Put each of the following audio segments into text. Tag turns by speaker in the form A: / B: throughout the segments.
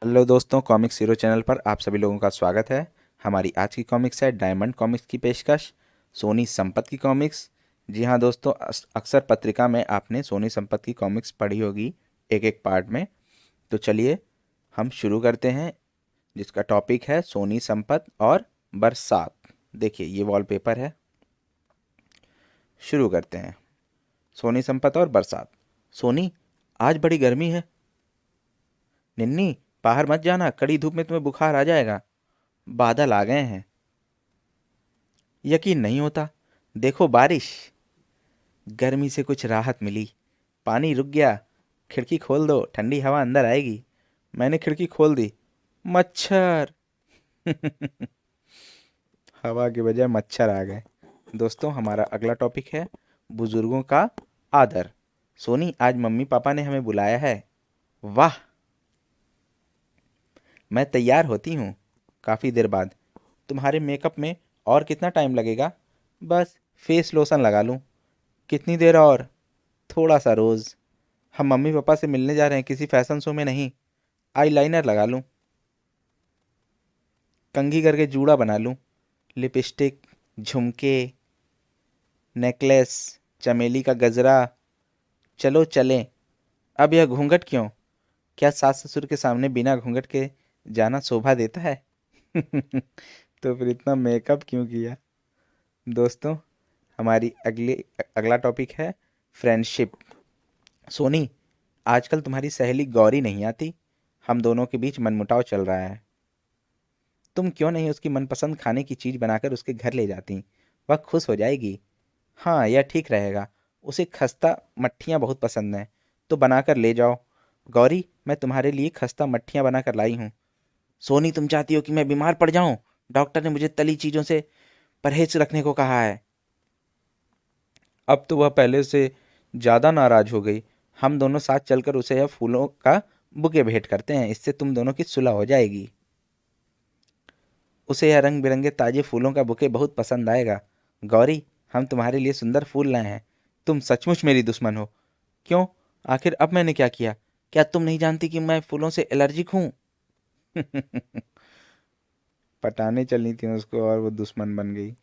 A: Hello दोस्तों, comics hero channel पर आप सभी लोगों का स्वागत है। हमारी आज की कॉमिक्स है डायमंड कॉमिक्स की पेशकश, सोनी संपत की कॉमिक्स। जी हाँ दोस्तों, अक्सर पत्रिका में आपने सोनी संपत की कॉमिक्स पढ़ी होगी एक एक पार्ट में। तो चलिए हम शुरू करते हैं, जिसका टॉपिक है सोनी संपत और बरसात। देखिए ये वॉलपेपर है। शुरू करते हैं। सोनी संपत और बरसात। सोनी, आज बड़ी गर्मी है। निन्नी, बाहर मत जाना, कड़ी धूप में तुम्हें बुखार आ जाएगा। बादल आ गए हैं। यकीन नहीं होता, देखो बारिश। गर्मी से कुछ राहत मिली, पानी रुक गया। खिड़की खोल दो, ठंडी हवा अंदर आएगी। मैंने खिड़की खोल दी। मच्छर। हवा के बजाय मच्छर आ गए। दोस्तों, हमारा अगला टॉपिक है बुजुर्गों का आदर। सोनी, आज मम्मी पापा ने हमें बुलाया है। वाह, मैं तैयार होती हूँ काफ़ी देर बाद। तुम्हारे मेकअप में और कितना टाइम लगेगा? बस फेस लोशन लगा लूँ। कितनी देर और? थोड़ा सा रोज़। हम मम्मी पापा से मिलने जा रहे हैं, किसी फैशन शो में नहीं। आईलाइनर लगा लूं, कंघी करके जूड़ा बना लूं, लिपस्टिक, झुमके, नेकलेस, चमेली का गजरा। चलो चलें। अब यह घूंघट क्यों? क्या सास ससुर के सामने बिना घूंघट के जाना शोभा देता है? तो फिर इतना मेकअप क्यों किया? दोस्तों, हमारी अगला टॉपिक है फ्रेंडशिप। सोनी, आजकल तुम्हारी सहेली गौरी नहीं आती। हम दोनों के बीच मनमुटाव चल रहा है। तुम क्यों नहीं उसकी मनपसंद खाने की चीज बनाकर उसके घर ले जाती? वह खुश हो जाएगी। हाँ, यह ठीक रहेगा। उसे खस्ता मट्ठियाँ बहुत पसंद हैं, तो बनाकर ले जाओ। गौरी, मैं तुम्हारे लिए खस्ता मट्ठियाँ बनाकर लाई हूँ। सोनी, तुम चाहती हो कि मैं बीमार पड़ जाऊं? डॉक्टर ने मुझे तली चीजों से परहेज रखने को कहा है। अब तो वह पहले से ज्यादा नाराज हो गई। हम दोनों साथ चलकर उसे यह फूलों का बुके भेंट करते हैं, इससे तुम दोनों की सुलह हो जाएगी। उसे यह रंग बिरंगे ताजे फूलों का बुके बहुत पसंद आएगा। गौरी, हम तुम्हारे लिए सुंदर फूल लाए हैं। तुम सचमुच मेरी दुश्मन हो। क्यों? आखिर अब मैंने क्या किया? क्या तुम नहीं जानती कि मैं फूलों से एलर्जिक हूँ? पटाने चलनी थी उसको और वो दुश्मन बन गई।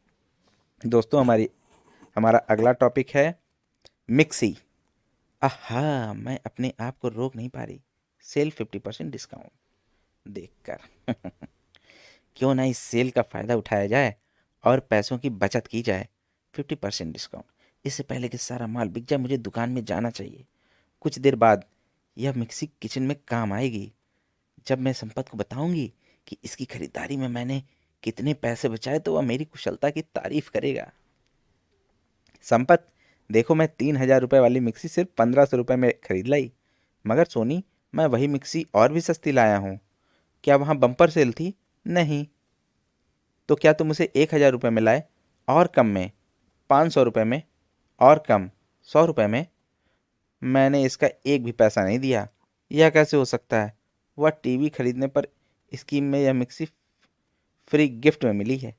A: दोस्तों, हमारा अगला टॉपिक है मिक्सी। आहा, मैं अपने आप को रोक नहीं पा रही। सेल 50% डिस्काउंट देखकर। क्यों ना इस सेल का फ़ायदा उठाया जाए और पैसों की बचत की जाए। 50% डिस्काउंट। इससे पहले कि सारा माल बिक जाए, मुझे दुकान में जाना चाहिए। कुछ देर बाद यह मिक्सी किचन में काम आएगी। जब मैं संपत को बताऊंगी कि इसकी खरीदारी में मैंने कितने पैसे बचाए, तो वह मेरी कुशलता की तारीफ करेगा। संपत, देखो, मैं 3,000 रुपये वाली मिक्सी सिर्फ 1,500 रुपये में खरीद लाई। मगर सोनी, मैं वही मिक्सी और भी सस्ती लाया हूँ। क्या वहाँ बम्पर सेल थी? नहीं। तो क्या तुम उसे 1,000 रुपये में लाए? और कम में। 500 रुपये में। और कम। 100 रुपये में। मैंने इसका एक भी पैसा नहीं दिया। यह कैसे हो सकता है? वह टीवी खरीदने पर स्कीम में यह मिक्सी फ्री गिफ्ट में मिली है।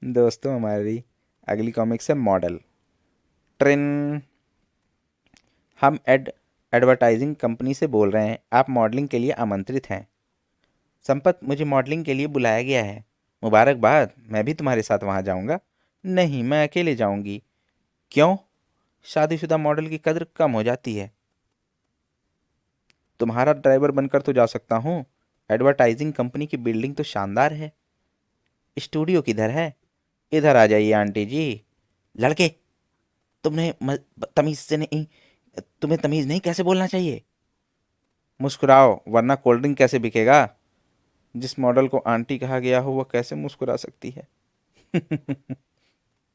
A: दोस्तों, हमारी अगली कॉमिक्स है मॉडल ट्रेन। हम एडवर्टाइजिंग कंपनी से बोल रहे हैं, आप मॉडलिंग के लिए आमंत्रित हैं। संपत, मुझे मॉडलिंग के लिए बुलाया गया है। मुबारकबाद, मैं भी तुम्हारे साथ वहां जाऊंगा। नहीं, मैं अकेले जाऊंगी। क्यों? शादीशुदा मॉडल की कद्र कम हो जाती है। तुम्हारा ड्राइवर बनकर तो जा सकता हूँ। एडवर्टाइजिंग कंपनी की बिल्डिंग तो शानदार है। स्टूडियो किधर है? इधर आ जाइए आंटी जी। लड़के, तुमने तमीज से नहीं, तुम्हें तमीज नहीं, कैसे बोलना चाहिए? मुस्कुराओ, वरना कोल्ड ड्रिंक कैसे बिकेगा? जिस मॉडल को आंटी कहा गया हो वह कैसे मुस्कुरा सकती है?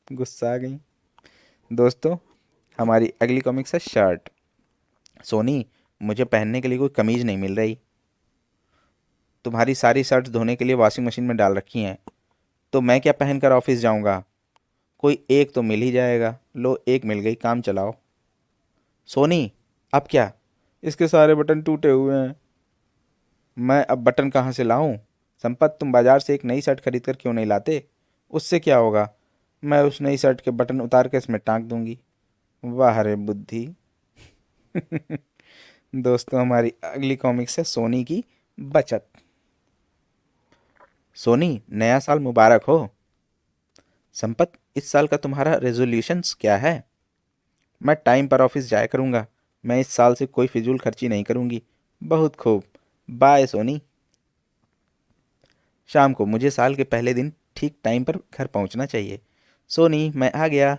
A: गुस्सा आ गई। दोस्तों, हमारी अगली कॉमिक्स है शर्ट। सोनी, मुझे पहनने के लिए कोई कमीज नहीं मिल रही। तुम्हारी सारी शर्ट्स धोने के लिए वॉशिंग मशीन में डाल रखी हैं, तो मैं क्या पहनकर ऑफिस जाऊंगा? कोई एक तो मिल ही जाएगा। लो, एक मिल गई, काम चलाओ। सोनी, अब क्या? इसके सारे बटन टूटे हुए हैं। मैं अब बटन कहाँ से लाऊं? संपत, तुम बाजार से एक नई शर्ट खरीद कर क्यों नहीं लाते? उससे क्या होगा? मैं उस नई शर्ट के बटन उतार के इसमें टांग दूंगी। वाह रे बुद्धि। दोस्तों हमारी अगली कॉमिक्स है सोनी की बचत। सोनी, नया साल मुबारक हो। संपत, इस साल का तुम्हारा रेजोल्यूशंस क्या है? मैं टाइम पर ऑफिस जाया करूंगा। मैं इस साल से कोई फिजूल खर्ची नहीं करूंगी। बहुत खूब। By Sony. शाम को मुझे साल के पहले दिन ठीक टाइम पर घर पहुंचना चाहिए। सोनी, मैं आ गया।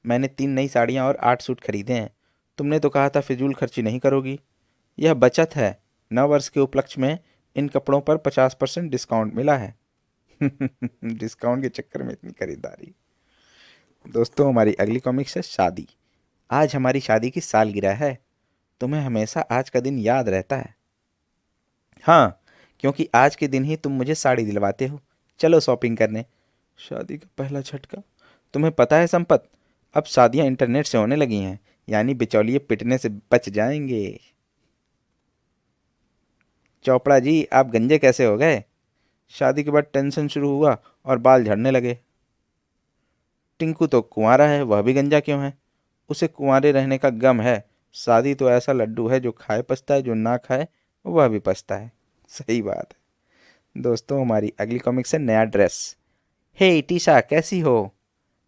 A: मैंने 3 नई साड़ियाँ और 8 सूट खरीदे हैं। तुमने तो कहा था फिजूल खर्ची नहीं करोगी। यह बचत है। नव वर्ष के उपलक्ष्य में इन कपड़ों पर 50% डिस्काउंट मिला है। डिस्काउंट के चक्कर में इतनी खरीदारी। दोस्तों हमारी अगली कॉमिक्स है शादी। आज हमारी शादी की सालगिरह है। तुम्हें हमेशा आज का दिन याद रहता है। हाँ, क्योंकि आज के दिन ही तुम मुझे साड़ी दिलवाते हो। चलो शॉपिंग करने। शादी का पहला झटका। तुम्हें पता है संपत, अब शादियां इंटरनेट से होने लगी हैं, यानी बिचौलिए पिटने से बच जाएंगे। चोपड़ा जी, आप गंजे कैसे हो गए? शादी के बाद टेंशन शुरू हुआ और बाल झड़ने लगे। टिंकू तो कुंवारा है, वह भी गंजा क्यों है? उसे कुंवारे रहने का गम है। शादी तो ऐसा लड्डू है, जो खाए पछता है, जो ना खाए वह भी पछता है। सही बात है। दोस्तों हमारी अगली कॉमिक्स है नया ड्रेस। हे टीशा, कैसी हो?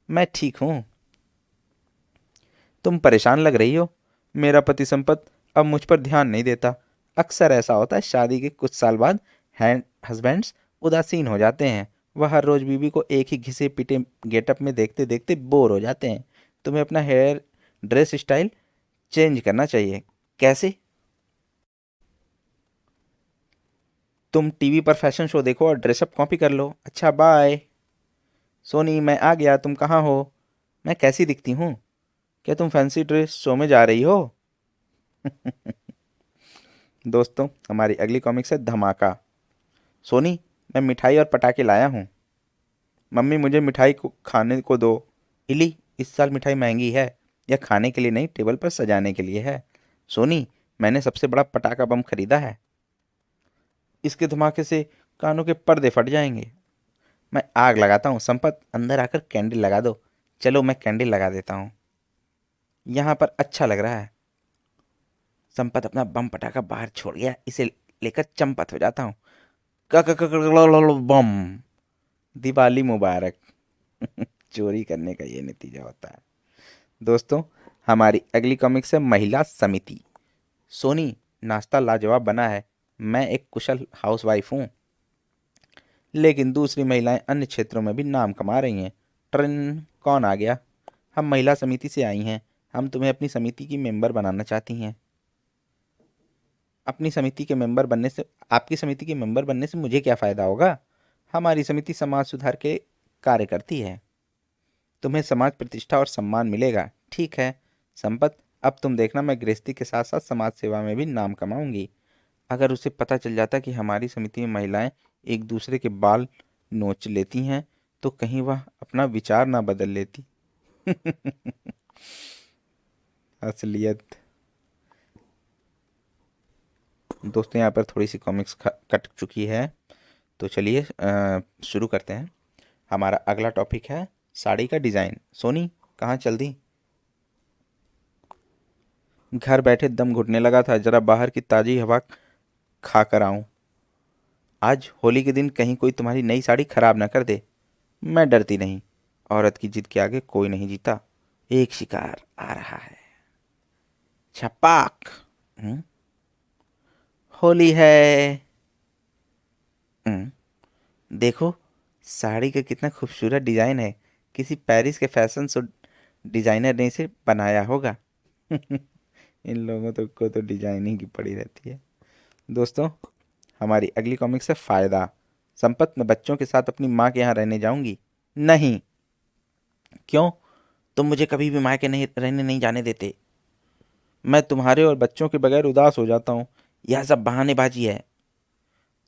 A: मैं ठीक हूँ। तुम परेशान लग रही हो। मेरा पति संपत अब मुझ पर ध्यान नहीं देता। अक्सर ऐसा होता है, शादी के कुछ साल बाद हैंड हस्बैंड्स उदासीन हो जाते हैं। वह हर रोज बीवी को एक ही घिसे पिटे गेटअप में देखते देखते बोर हो जाते हैं। तुम्हें अपना हेयर ड्रेस स्टाइल चेंज करना चाहिए। कैसे? तुम टीवी पर फैशन शो देखो और ड्रेसअप कॉपी कर लो। अच्छा, बाय। सोनी, मैं आ गया। तुम कहाँ हो? मैं कैसी दिखती हूँ? क्या तुम फैंसी ड्रेस शो में जा रही हो? दोस्तों हमारी अगली कॉमिक्स है धमाका। सोनी, मैं मिठाई और पटाखे लाया हूँ। मम्मी, मुझे मिठाई को खाने को दो। इली, इस साल मिठाई महंगी है। यह खाने के लिए नहीं, टेबल पर सजाने के लिए है। सोनी, मैंने सबसे बड़ा पटाखा बम खरीदा है। इसके धमाके से कानों के पर्दे फट जाएंगे। मैं आग लगाता हूँ। संपत, अंदर आकर कैंडल लगा दो। चलो, मैं कैंडल लगा देता हूँ। यहाँ पर अच्छा लग रहा है। संपत अपना बम पटाखा बाहर छोड़ गया। इसे लेकर चंपत हो जाता हूँ। बम। दिवाली मुबारक। चोरी करने का ये नतीजा होता है। दोस्तों हमारी अगली कॉमिक्स है महिला समिति। सोनी, नाश्ता लाजवाब बना है। मैं एक कुशल हाउसवाइफ हूँ, लेकिन दूसरी महिलाएं अन्य क्षेत्रों में भी नाम कमा रही हैं। ट्रेन कौन आ गया? हम महिला समिति से आई हैं। हम तुम्हें अपनी समिति की मेंबर बनाना चाहती हैं। अपनी समिति के मेंबर बनने से आपकी समिति के मेंबर बनने से मुझे क्या फ़ायदा होगा? हमारी समिति समाज सुधार के कार्य करती है। तुम्हें समाज प्रतिष्ठा और सम्मान मिलेगा। ठीक है संपत, अब तुम देखना, मैं गृहस्थी के साथ साथ समाज सेवा में भी नाम कमाऊंगी। अगर उसे पता चल जाता कि हमारी समिति में महिलाएं एक दूसरे के बाल नोच लेती हैं, तो कहीं वह अपना विचार ना बदल लेती। असलियत। दोस्तों यहाँ पर थोड़ी सी कॉमिक्स कट चुकी है, तो चलिए शुरू करते हैं। हमारा अगला टॉपिक है साड़ी का डिज़ाइन। सोनी, कहाँ चल दी? घर बैठे दम घुटने लगा था, जरा बाहर की ताज़ी हवा खा कर आऊं। आज होली के दिन कहीं कोई तुम्हारी नई साड़ी खराब ना कर दे। मैं डरती नहीं। औरत की जिद के आगे कोई नहीं जीता। एक शिकार आ रहा है। छपाक। हम्म, होली है। देखो, साड़ी का कितना खूबसूरत डिजाइन है। किसी पेरिस के फैशन शो डिजाइनर ने इसे बनाया होगा। इन लोगों को तो डिजाइनिंग की पड़ी रहती है। दोस्तों हमारी अगली कॉमिक्स है फायदा। संपत, मैं बच्चों के साथ अपनी माँ के यहाँ रहने जाऊंगी। नहीं। क्यों? तुम मुझे कभी भी माँ के नहीं रहने नहीं जाने देते। मैं तुम्हारे और बच्चों के बगैर उदास हो जाता हूँ। यह सब बहानेबाजी है।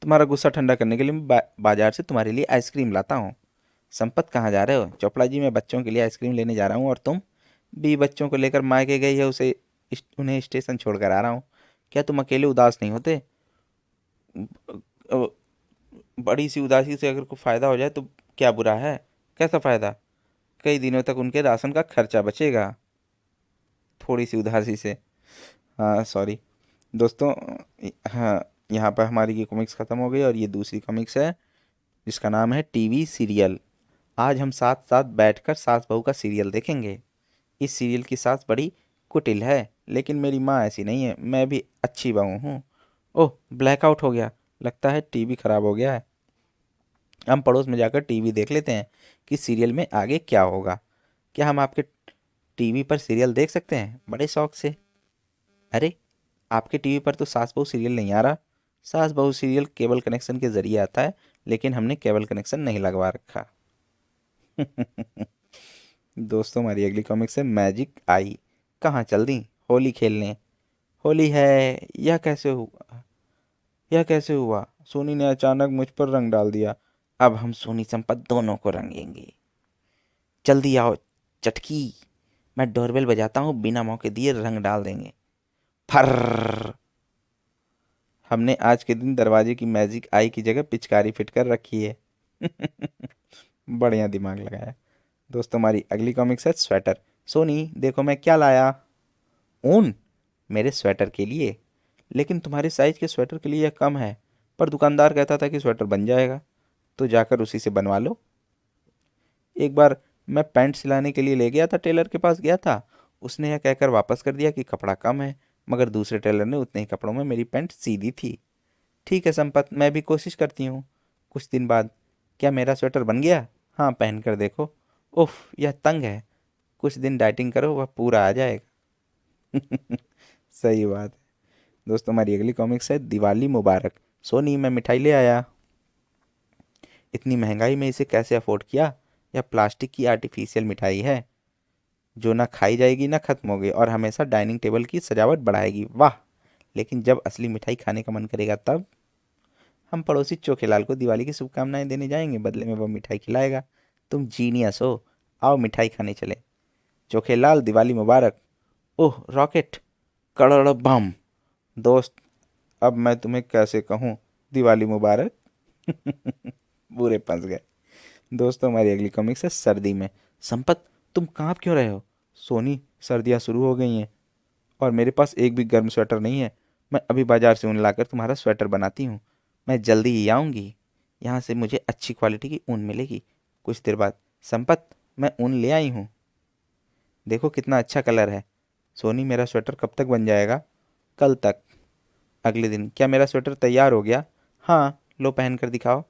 A: तुम्हारा गुस्सा ठंडा करने के लिए मैं बाजार से तुम्हारे लिए आइसक्रीम लाता हूँ। संपत, कहाँ जा रहे हो? चोपड़ा जी, मैं बच्चों के लिए आइसक्रीम लेने जा रहा हूँ। और तुम? भी बच्चों को लेकर मायके गई है, उन्हें स्टेशन छोड़कर आ रहा हूँ। क्या तुम अकेले उदास नहीं होते? अ, बड़ी सी उदासी से अगर कोई फायदा हो जाए तो क्या बुरा है? कैसा फायदा? कई दिनों तक उनके राशन का खर्चा बचेगा। थोड़ी सी उदासी से। हाँ, सॉरी। दोस्तों, हाँ, यहाँ पर हमारी ये कॉमिक्स ख़त्म हो गई और ये दूसरी कॉमिक्स है जिसका नाम है टीवी सीरियल। आज हम साथ साथ बैठकर सास बहू का सीरियल देखेंगे। इस सीरियल की सास बड़ी कुटिल है, लेकिन मेरी माँ ऐसी नहीं है, मैं भी अच्छी बहू हूँ। ओह, ब्लैकआउट हो गया, लगता है टीवी खराब हो गया है। हम पड़ोस में जाकर टीवी देख लेते हैं कि सीरियल में आगे क्या होगा। क्या हम आपके टीवी पर सीरियल देख सकते हैं बड़े शौक से? अरे, आपके टीवी पर तो सास बहू सीरियल नहीं आ रहा। सास बहू सीरियल केबल कनेक्शन के जरिए आता है, लेकिन हमने केबल कनेक्शन नहीं लगवा रखा। दोस्तों, हमारी अगली कॉमिक्स है मैजिक आई। कहाँ चल दी होली खेलने? होली है। यह कैसे हुआ? यह कैसे हुआ? सोनी ने अचानक मुझ पर रंग डाल दिया। अब हम सोनी संपत दोनों को रंगेंगे। जल्दी आओ चटकी, मैं डोरबेल बजाता हूँ, बिना मौके दिए रंग डाल देंगे। फर। हमने आज के दिन दरवाजे की मैजिक आई की जगह पिचकारी फिट कर रखी है। बढ़िया दिमाग लगाया। दोस्तों, हमारी अगली कॉमिक्स है स्वेटर। सोनी, देखो मैं क्या लाया। ऊन? मेरे स्वेटर के लिए? लेकिन तुम्हारे साइज के स्वेटर के लिए यह कम है। पर दुकानदार कहता था कि स्वेटर बन जाएगा, तो जाकर उसी से बनवा लो। एक बार मैं पैंट सिलाने के लिए ले गया था, टेलर के पास गया था। उसने यह कहकर वापस कर दिया कि कपड़ा कम है, मगर दूसरे टेलर ने उतने ही कपड़ों में मेरी पैंट सी दी थी। ठीक है संपत, मैं भी कोशिश करती हूँ। कुछ दिन बाद, क्या मेरा स्वेटर बन गया? हाँ, पहन कर देखो। उफ, यह तंग है। कुछ दिन डाइटिंग करो, वह पूरा आ जाएगा। सही बात है। दोस्तों, हमारी अगली कॉमिक्स है दिवाली मुबारक। सोनी, मैं मिठाई ले आया। इतनी महंगाई में इसे कैसे अफोर्ड किया? यह प्लास्टिक की आर्टिफिशियल मिठाई है, जो ना खाई जाएगी ना खत्म होगी, और हमेशा डाइनिंग टेबल की सजावट बढ़ाएगी। वाह! लेकिन जब असली मिठाई खाने का मन करेगा तब? हम पड़ोसी चोखेलाल को दिवाली की शुभकामनाएं देने जाएंगे, बदले में वो मिठाई खिलाएगा। तुम जीनियस हो। आओ मिठाई खाने चले। चोखेलाल, दिवाली मुबारक। ओह, रॉकेट! कड़ड़ बम! दोस्त, अब मैं तुम्हें कैसे कहूँ दिवाली मुबारक। पूरे फंस गए। दोस्तों, हमारी अगली कॉमिक्स है सर्दी में। संपत, तुम कांप क्यों रहे हो? सोनी, सर्दियाँ शुरू हो गई हैं और मेरे पास एक भी गर्म स्वेटर नहीं है। मैं अभी बाजार से ऊन लाकर तुम्हारा स्वेटर बनाती हूँ। मैं जल्दी ही आऊँगी। यहाँ से मुझे अच्छी क्वालिटी की ऊन मिलेगी। कुछ देर बाद, संपत, मैं ऊन ले आई हूँ। देखो कितना अच्छा कलर है। सोनी, मेरा स्वेटर कब तक बन जाएगा? कल तक। अगले दिन, क्या मेरा स्वेटर तैयार हो गया? हाँ, लो पहन कर दिखाओ।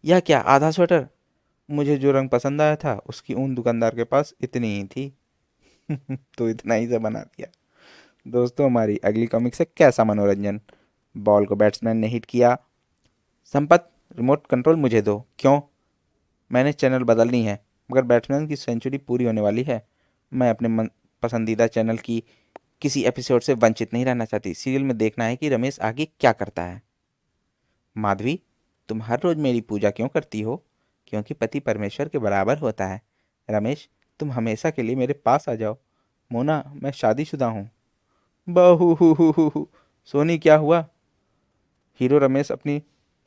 A: यह क्या, आधा स्वेटर? मुझे जो रंग पसंद आया था उसकी ऊन दुकानदार के पास इतनी ही थी। तो इतना ही से बना दिया। दोस्तों, हमारी अगली कॉमिक्स है कैसा मनोरंजन। बॉल को बैट्समैन ने हिट किया। संपत, रिमोट कंट्रोल मुझे दो। क्यों? मैंने चैनल बदलनी है, मगर बैट्समैन की सेंचुरी पूरी होने वाली है। मैं अपने मन पसंदीदा चैनल की किसी एपिसोड से वंचित नहीं रहना चाहती। सीरियल में देखना है कि रमेश आगे क्या करता है। माधवी, तुम हर रोज मेरी पूजा क्यों करती हो? क्योंकि पति परमेश्वर के बराबर होता है। रमेश, तुम हमेशा के लिए मेरे पास आ जाओ। मोना, मैं शादीशुदा हूँ। बहू हु हु हु हु। सोनी, क्या हुआ? हीरो रमेश अपनी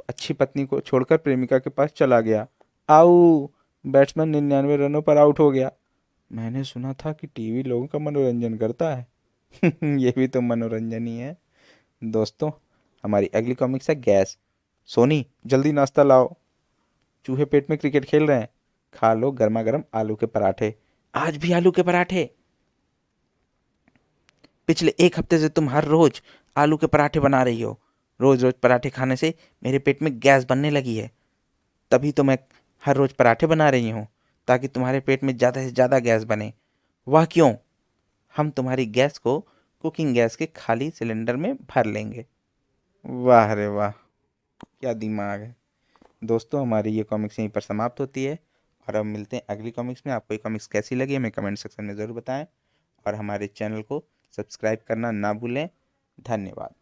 A: अच्छी पत्नी को छोड़कर प्रेमिका के पास चला गया। आऊ! बैट्समैन 99 रनों पर आउट हो गया। मैंने सुना था कि टीवी लोगों का मनोरंजन करता है। ये भी तो मनोरंजन ही है। दोस्तों, हमारी अगली कॉमिक्स है गैस। सोनी, जल्दी नाश्ता लाओ, चूहे पेट में क्रिकेट खेल रहे हैं। खा लो गर्मा गर्म आलू के पराठे। आज भी आलू के पराठे? पिछले एक हफ्ते से तुम हर रोज आलू के पराठे बना रही हो। रोज रोज पराठे खाने से मेरे पेट में गैस बनने लगी है। तभी तो मैं हर रोज पराठे बना रही हूँ, ताकि तुम्हारे पेट में ज़्यादा से ज़्यादा गैस बने। वह क्यों? हम तुम्हारी गैस को कुकिंग गैस के खाली सिलेंडर में भर लेंगे। वाह रे वाह, क्या दिमाग है। दोस्तों, हमारी ये कॉमिक्स यहीं पर समाप्त होती है और अब मिलते हैं अगली कॉमिक्स में। आपको ये कॉमिक्स कैसी लगी हमें कमेंट सेक्शन में ज़रूर बताएं और हमारे चैनल को सब्सक्राइब करना ना भूलें। धन्यवाद।